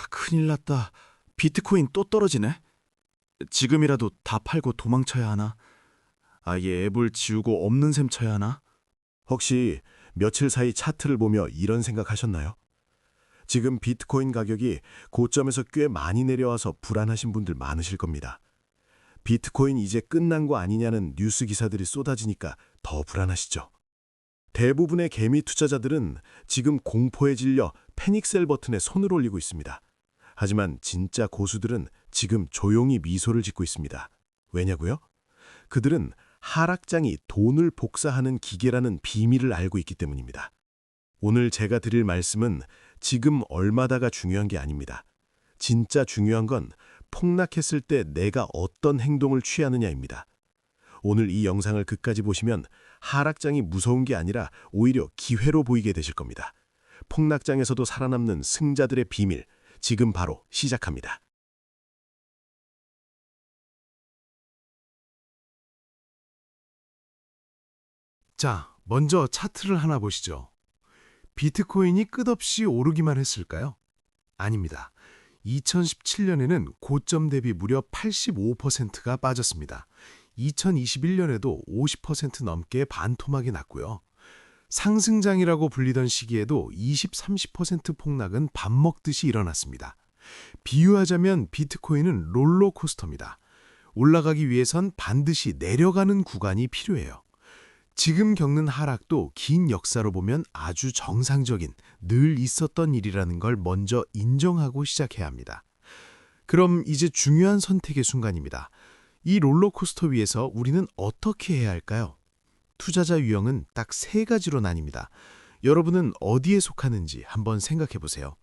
큰일 났다. 비트코인 또 떨어지네. 지금이라도 다 팔고 도망쳐야 하나? 아예 앱을 지우고 없는 셈 쳐야 하나? 혹시 며칠 사이 차트를 보며 이런 생각하셨나요? 지금 비트코인 가격이 고점에서 꽤 많이 내려와서 불안하신 분들 많으실 겁니다. 비트코인 이제 끝난 거 아니냐는 뉴스 기사들이 쏟아지니까 더 불안하시죠? 대부분의 개미 투자자들은 지금 공포에 질려 패닉셀 버튼에 손을 올리고 있습니다. 하지만 진짜 고수들은 지금 조용히 미소를 짓고 있습니다. 왜냐고요? 그들은 하락장이 돈을 복사하는 기계라는 비밀을 알고 있기 때문입니다. 오늘 제가 드릴 말씀은 지금 얼마다가 중요한 게 아닙니다. 진짜 중요한 건 폭락했을 때 내가 어떤 행동을 취하느냐입니다. 오늘 이 영상을 끝까지 보시면 하락장이 무서운 게 아니라 오히려 기회로 보이게 되실 겁니다. 폭락장에서도 살아남는 승자들의 비밀, 지금 바로 시작합니다. 자, 먼저 차트를 하나 보시죠. 비트코인이 끝없이 오르기만 했을까요? 아닙니다. 2017년에는 고점 대비 무려 85%가 빠졌습니다. 2021년에도 50% 넘게 반토막이 났고요. 상승장이라고 불리던 시기에도 20, 30% 폭락은 밥 먹듯이 일어났습니다. 비유하자면 비트코인은 롤러코스터입니다. 올라가기 위해선 반드시 내려가는 구간이 필요해요. 지금 겪는 하락도 긴 역사로 보면 아주 정상적인, 늘 있었던 일이라는 걸 먼저 인정하고 시작해야 합니다. 그럼 이제 중요한 선택의 순간입니다. 이 롤러코스터 위에서 우리는 어떻게 해야 할까요? 투자자 유형은 딱 3가지로 나뉩니다. 여러분은 어디에 속하는지 한번 생각해 보세요.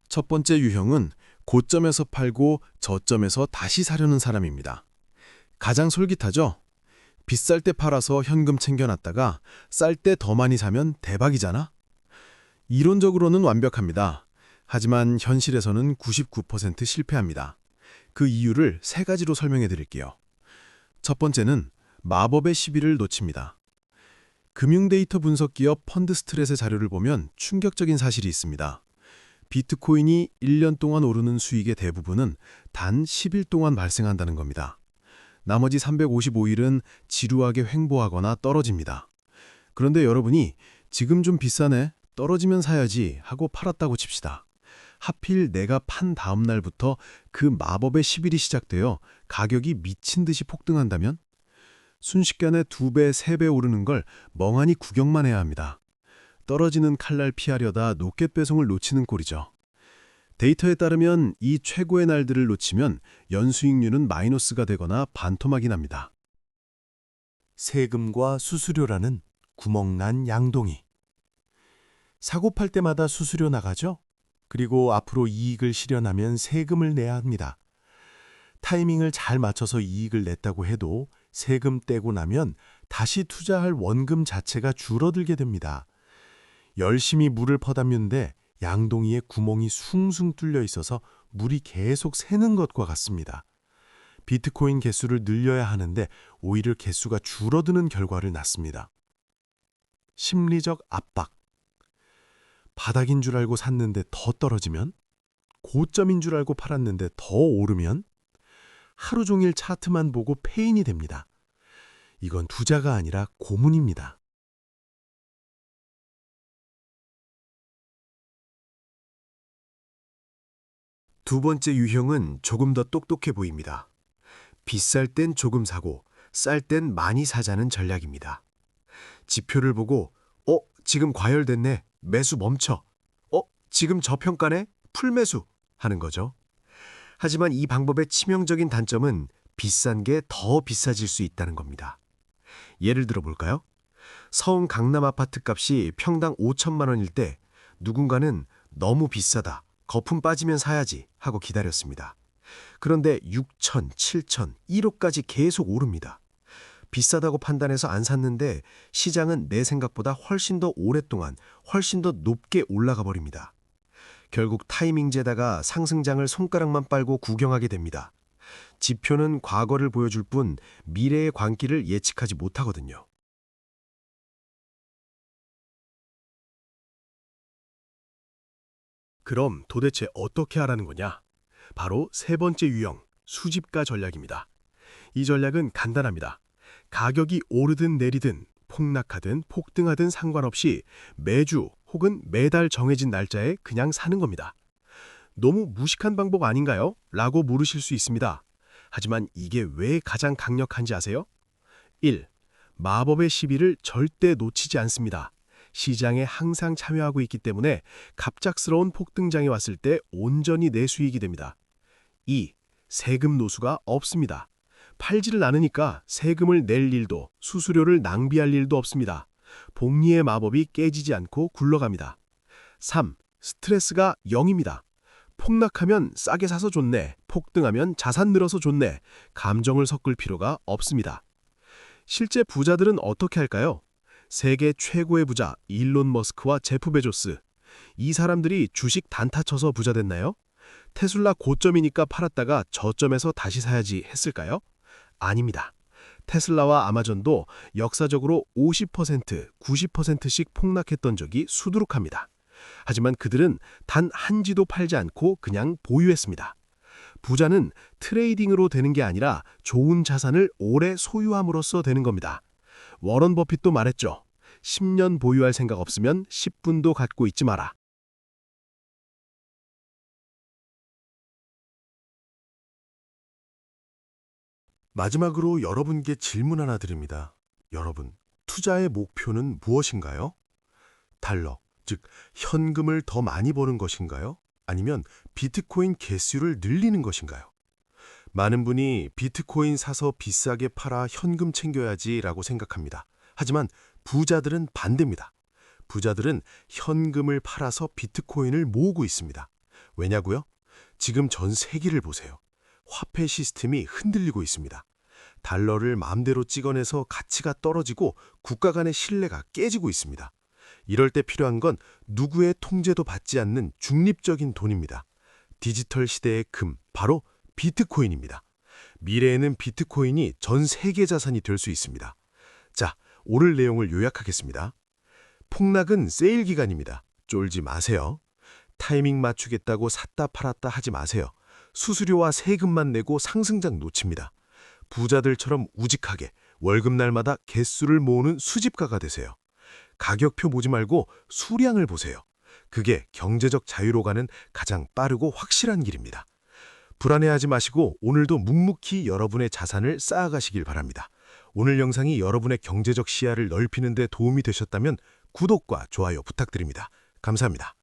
첫 번째 유형은 고점에서 팔고 저점에서 다시 사려는 사람입니다. 가장 솔깃하죠? 비쌀 때 팔아서 현금 챙겨놨다가 쌀 때 더 많이 사면 대박이잖아? 이론적으로는 완벽합니다. 하지만 현실에서는 99% 실패합니다. 그 이유를 3가지로 설명해 드릴게요. 첫 번째는 마법의 시비를 놓칩니다. 금융 데이터 분석 기업 펀드스트렛의 자료를 보면 충격적인 사실이 있습니다. 비트코인이 1년 동안 오르는 수익의 대부분은 단 10일 동안 발생한다는 겁니다. 나머지 355일은 지루하게 횡보하거나 떨어집니다. 그런데 여러분이 지금 좀 비싸네, 떨어지면 사야지 하고 팔았다고 칩시다. 하필 내가 판 다음 날부터 그 마법의 10일이 시작되어 가격이 미친 듯이 폭등한다면? 순식간에 2배, 3배 오르는 걸 멍하니 구경만 해야 합니다. 떨어지는 칼날 피하려다 로켓 배송을 놓치는 꼴이죠. 데이터에 따르면 이 최고의 날들을 놓치면 연수익률은 마이너스가 되거나 반토막이 납니다. 세금과 수수료라는 구멍난 양동이. 사고 팔 때마다 수수료 나가죠? 그리고 앞으로 이익을 실현하면 세금을 내야 합니다. 타이밍을 잘 맞춰서 이익을 냈다고 해도 세금 떼고 나면 다시 투자할 원금 자체가 줄어들게 됩니다. 열심히 물을 퍼담는데 양동이에 구멍이 숭숭 뚫려 있어서 물이 계속 새는 것과 같습니다. 비트코인 개수를 늘려야 하는데 오히려 개수가 줄어드는 결과를 낳습니다. 심리적 압박. 바닥인 줄 알고 샀는데 더 떨어지면? 고점인 줄 알고 팔았는데 더 오르면? 하루 종일 차트만 보고 패인이 됩니다. 이건 투자가 아니라 고문입니다. 두 번째 유형은 조금 더 똑똑해 보입니다. 비쌀 땐 조금 사고 쌀 땐 많이 사자는 전략입니다. 지표를 보고 지금 과열됐네. 매수 멈춰. 지금 저평가네. 풀매수 하는 거죠. 하지만 이 방법의 치명적인 단점은 비싼 게 더 비싸질 수 있다는 겁니다. 예를 들어 볼까요? 서울 강남 아파트 값이 평당 5천만 원일 때 누군가는 너무 비싸다, 거품 빠지면 사야지 하고 기다렸습니다. 그런데 6천, 7천, 1억까지 계속 오릅니다. 비싸다고 판단해서 안 샀는데 시장은 내 생각보다 훨씬 더 오랫동안 훨씬 더 높게 올라가 버립니다. 결국 타이밍제다가 상승장을 손가락만 빨고 구경하게 됩니다. 지표는 과거를 보여줄 뿐 미래의 광기를 예측하지 못하거든요. 그럼 도대체 어떻게 하라는 거냐? 바로 세 번째 유형, 수집가 전략입니다. 이 전략은 간단합니다. 가격이 오르든 내리든 폭락하든 폭등하든 상관없이 매주 혹은 매달 정해진 날짜에 그냥 사는 겁니다. 너무 무식한 방법 아닌가요? 라고 물으실 수 있습니다. 하지만 이게 왜 가장 강력한지 아세요? 1. 마법의 시비를 절대 놓치지 않습니다. 시장에 항상 참여하고 있기 때문에 갑작스러운 폭등장이 왔을 때 온전히 내 수익이 됩니다. 2. 세금 노수가 없습니다. 팔지를 않으니까 세금을 낼 일도 수수료를 낭비할 일도 없습니다. 복리의 마법이 깨지지 않고 굴러갑니다. 3. 스트레스가 0입니다. 폭락하면 싸게 사서 좋네, 폭등하면 자산 늘어서 좋네, 감정을 섞을 필요가 없습니다. 실제 부자들은 어떻게 할까요? 세계 최고의 부자 일론 머스크와 제프 베조스. 이 사람들이 주식 단타 쳐서 부자 됐나요? 테슬라 고점이니까 팔았다가 저점에서 다시 사야지 했을까요? 아닙니다. 테슬라와 아마존도 역사적으로 50%, 90%씩 폭락했던 적이 수두룩합니다. 하지만 그들은 단 한 지도 팔지 않고 그냥 보유했습니다. 부자는 트레이딩으로 되는 게 아니라 좋은 자산을 오래 소유함으로써 되는 겁니다. 워런 버핏도 말했죠. 10년 보유할 생각 없으면 10분도 갖고 있지 마라. 마지막으로 여러분께 질문 하나 드립니다. 여러분, 투자의 목표는 무엇인가요? 달러, 즉 현금을 더 많이 버는 것인가요? 아니면 비트코인 개수를 늘리는 것인가요? 많은 분이 비트코인 사서 비싸게 팔아 현금 챙겨야지 라고 생각합니다. 하지만 부자들은 반대입니다. 부자들은 현금을 팔아서 비트코인을 모으고 있습니다. 왜냐고요? 지금 전 세계를 보세요. 화폐 시스템이 흔들리고 있습니다. 달러를 마음대로 찍어내서 가치가 떨어지고 국가 간의 신뢰가 깨지고 있습니다. 이럴 때 필요한 건 누구의 통제도 받지 않는 중립적인 돈입니다. 디지털 시대의 금, 바로 비트코인입니다. 미래에는 비트코인이 전 세계 자산이 될 수 있습니다. 자, 오늘 내용을 요약하겠습니다. 폭락은 세일 기간입니다. 쫄지 마세요. 타이밍 맞추겠다고 샀다 팔았다 하지 마세요. 수수료와 세금만 내고 상승장 놓칩니다. 부자들처럼 우직하게 월급날마다 개수를 모으는 수집가가 되세요. 가격표 보지 말고 수량을 보세요. 그게 경제적 자유로 가는 가장 빠르고 확실한 길입니다. 불안해하지 마시고 오늘도 묵묵히 여러분의 자산을 쌓아가시길 바랍니다. 오늘 영상이 여러분의 경제적 시야를 넓히는 데 도움이 되셨다면 구독과 좋아요 부탁드립니다. 감사합니다.